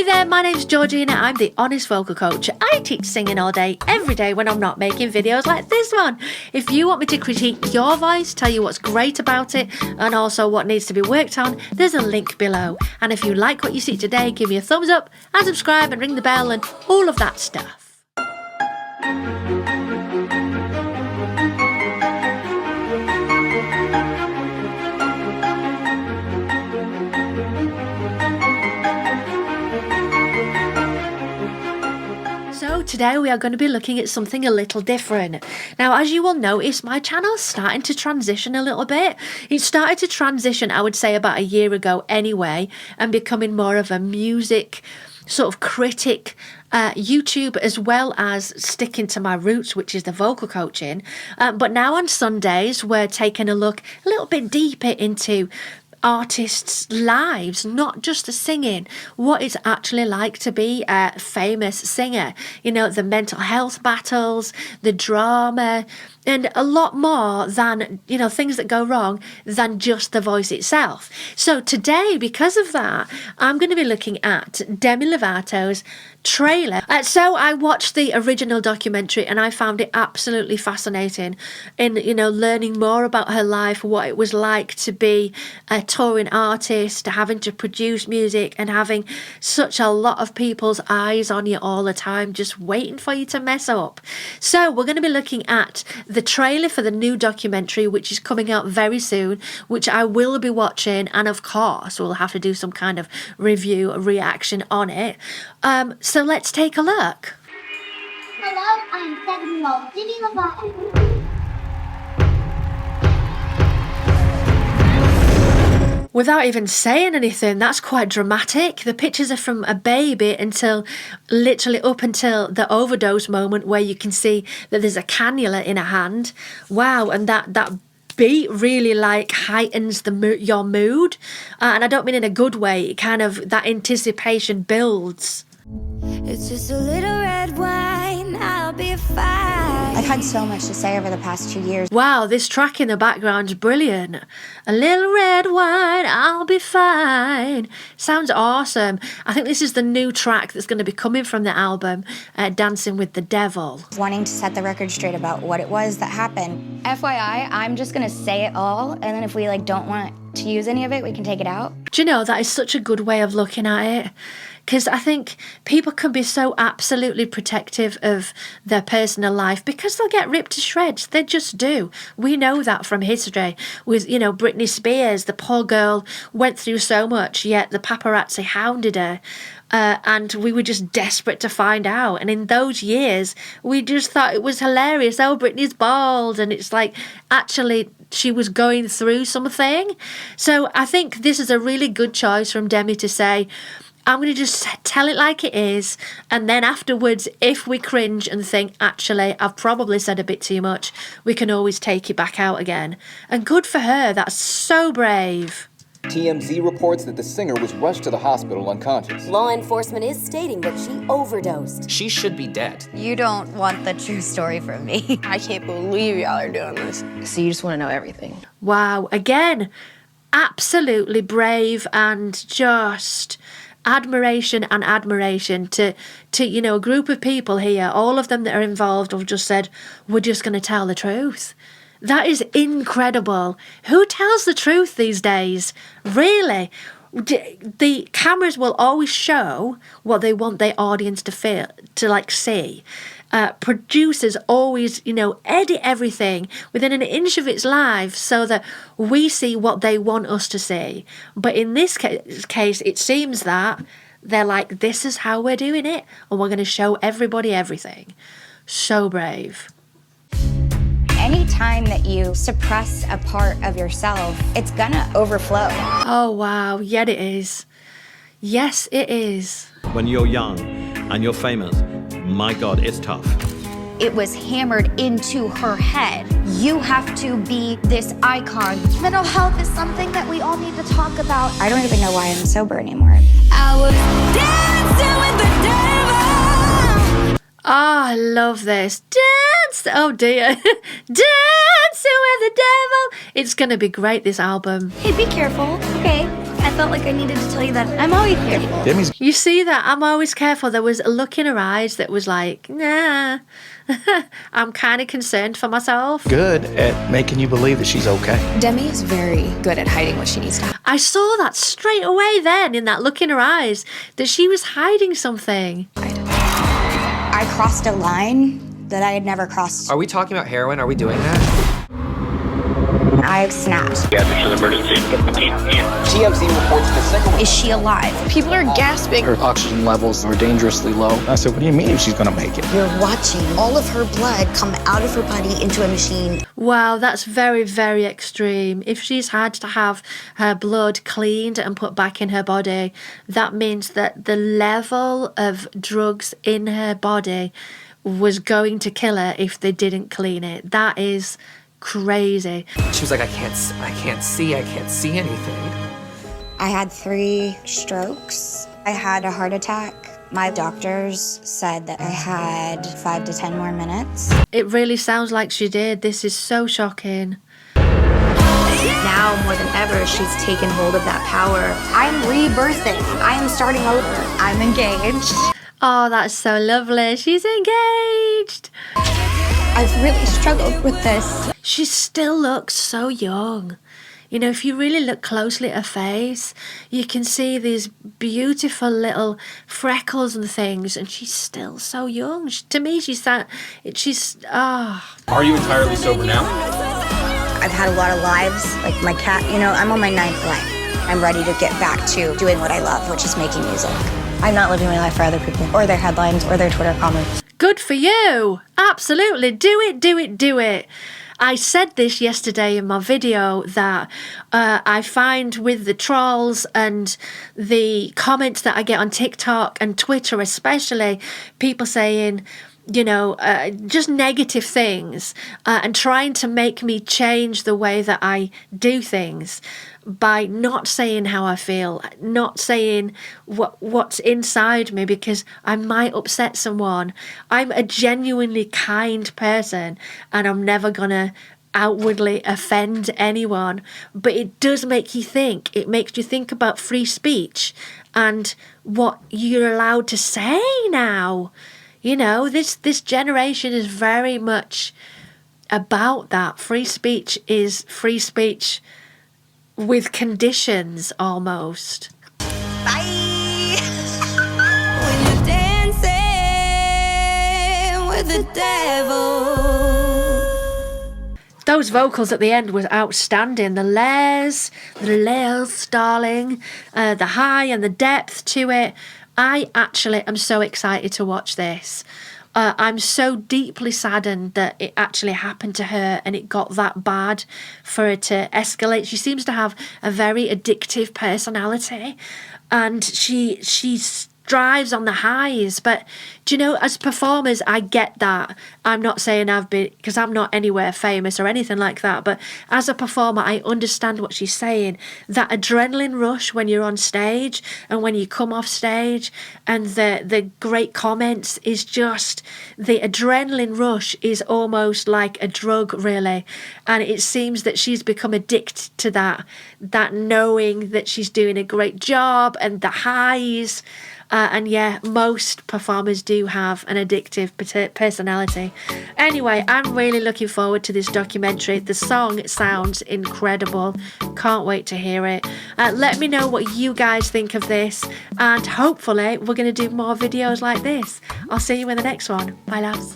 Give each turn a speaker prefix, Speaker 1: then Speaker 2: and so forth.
Speaker 1: Hey there, my name's Georgina. I'm the Honest Vocal Coach. I teach singing all day, every day when I'm not making videos like this one. If you want me to critique your voice, tell you what's great about it, and also what needs to be worked on, there's a link below. And if you like what you see today, give me a thumbs up and subscribe and ring the bell and all of that stuff. So today we are going to be looking at something a little different. Now, as you will notice, my channel's starting to transition a little bit. It started to transition, I would say, about a year ago anyway, and becoming more of a music sort of critic YouTube, as well as sticking to my roots, which is the vocal coaching. But now on Sundays, we're taking a look a little bit deeper into artists' lives, not just the singing, what it's actually like to be a famous singer, you know, the mental health battles, the drama, and a lot more than, you know, things that go wrong than just the voice itself. So today, because of that, I'm going to be looking at Demi Lovato's trailer. So I watched the original documentary and I found it absolutely fascinating in, you know, learning more about her life, what it was like to be a touring artist, having to produce music and having such a lot of people's eyes on you all the time, just waiting for you to mess up. So we're going to be looking at the trailer for the new documentary, which is coming out very soon, which I will be watching, and of course we'll have to do some kind of review, a reaction on it. So let's take a look.
Speaker 2: Hello, I'm 7-year-old Demi Lovato.
Speaker 1: Without even saying anything, that's quite dramatic. The pictures are from a baby until literally up until the overdose moment where you can see that there's a cannula in her hand. Wow, and that beat really like heightens your mood. And I don't mean in a good way, it kind of, that anticipation builds.
Speaker 3: It's just a little red wine, I'll be fine.
Speaker 4: I've had so much to say over the past 2 years.
Speaker 1: Wow, this track in the background's brilliant. A little red wine, I'll be fine. Sounds awesome. I think this is the new track that's going to be coming from the album, Dancing with the Devil.
Speaker 4: Wanting to set the record straight about what it was that happened. FYI, I'm just gonna say it all, and then if we don't want to use any of it, we can take it out.
Speaker 1: Do you know, that is such a good way of looking at it? Because I think people can be so absolutely protective of their personal life because they'll get ripped to shreds. They just do. We know that from history with, you know, Britney Spears. The poor girl went through so much, yet the paparazzi hounded her. And we were just desperate to find out. And in those years, we just thought it was hilarious. Oh, Britney's bald. And it's like, actually, she was going through something. So I think this is a really good choice from Demi to say, I'm going to just tell it like it is. And then afterwards, if we cringe and think, actually, I've probably said a bit too much, we can always take it back out again. And good for her. That's so brave.
Speaker 5: TMZ reports that the singer was rushed to the hospital unconscious.
Speaker 6: Law enforcement is stating that she overdosed.
Speaker 7: She should be dead.
Speaker 4: You don't want the true story from me.
Speaker 8: I can't believe y'all are doing this.
Speaker 6: So you just want to know everything.
Speaker 1: Wow. Again, absolutely brave and just admiration to you know, a group of people here, all of them that are involved have just said, we're just going to tell the truth. That is incredible. Who tells the truth these days? Really? The cameras will always show what they want their audience to feel, to see. Producers always, you know, edit everything within an inch of its life so that we see what they want us to see. But in this case, it seems that they're like, this is how we're doing it, and we're going to show everybody everything. So brave.
Speaker 4: Anytime that you suppress a part of yourself, it's gonna overflow.
Speaker 1: Oh, wow. Yeah, it is. Yes, it is.
Speaker 9: When you're young and you're famous, my God, it's tough.
Speaker 4: It was hammered into her head. You have to be this icon. Mental health is something that we all need to talk about. I don't even know why I'm sober anymore.
Speaker 3: I was dancing with the devil.
Speaker 1: Oh, I love this. Dance! Oh dear. Dancing with the devil. It's going to be great, this album.
Speaker 4: Hey, be careful, okay? And felt like I needed to tell you that I'm always here.
Speaker 7: Demi's
Speaker 1: You see that? I'm always careful. There was a look in her eyes that was like, nah, I'm kind of concerned for myself.
Speaker 7: good at making you believe that she's okay.
Speaker 6: Demi is very good at hiding what she needs to.
Speaker 1: I saw that straight away then in that look in her eyes, that she was hiding something.
Speaker 4: I crossed a line that I had never crossed.
Speaker 10: Are we talking about heroin? Are we doing that?
Speaker 4: I snapped.
Speaker 5: TMZ reports the singer was
Speaker 4: Is she alive?
Speaker 8: People are gasping.
Speaker 7: Her oxygen levels are dangerously low. I said, what do you mean she's gonna make it?
Speaker 11: You're watching all of her blood come out of her body into a machine.
Speaker 1: Wow, that's very, very extreme. If she's had to have her blood cleaned and put back in her body, that means that the level of drugs in her body was going to kill her if they didn't clean it. That is crazy.
Speaker 10: She was like, I can't see anything.
Speaker 4: I had 3 strokes. I had a heart attack. My doctors said that I had 5 to 10 more minutes.
Speaker 1: It really sounds like she did. This is so shocking.
Speaker 4: Now, more than ever, she's taken hold of that power. I'm rebirthing. I am starting over. I'm engaged.
Speaker 1: Oh, that's so lovely. She's engaged.
Speaker 4: I've really struggled with this.
Speaker 1: She still looks so young. You know, if you really look closely at her face, you can see these beautiful little freckles and things, and she's still so young. To me, she's. Are
Speaker 5: you entirely sober now?
Speaker 11: I've had a lot of lives, like my cat, I'm on my 9th life. I'm ready to get back to doing what I love, which is making music. I'm not living my life for other people, or their headlines, or their Twitter comments.
Speaker 1: Good for you. Absolutely. Do it, do it, do it. I said this yesterday in my video that I find with the trolls and the comments that I get on TikTok and Twitter especially, people saying, just negative things and trying to make me change the way that I do things by not saying how I feel, not saying what's inside me because I might upset someone. I'm a genuinely kind person and I'm never gonna outwardly offend anyone, but it does make you think. It makes you think about free speech and what you're allowed to say now. This generation is very much about that. Free speech is free speech with conditions almost.
Speaker 3: Bye. When you're dancing with the devil.
Speaker 1: Those vocals at the end was outstanding. The layers, darling, the high and the depth to it. I actually am so excited to watch this. I'm so deeply saddened that it actually happened to her and it got that bad for her to escalate. She seems to have a very addictive personality and she strives on the highs. But do you know, as performers, I get that. I'm not saying I've been, because I'm not anywhere famous or anything like that, but as a performer, I understand what she's saying. That adrenaline rush when you're on stage and when you come off stage and the great comments is just, the adrenaline rush is almost like a drug, really. And it seems that she's become addicted to that knowing that she's doing a great job and the highs. And yeah, most performers do have an addictive personality. Anyway, I'm really looking forward to this documentary. The song sounds incredible. Can't wait to hear it. Let me know what you guys think of this. And hopefully we're going to do more videos like this. I'll see you in the next one. Bye, loves.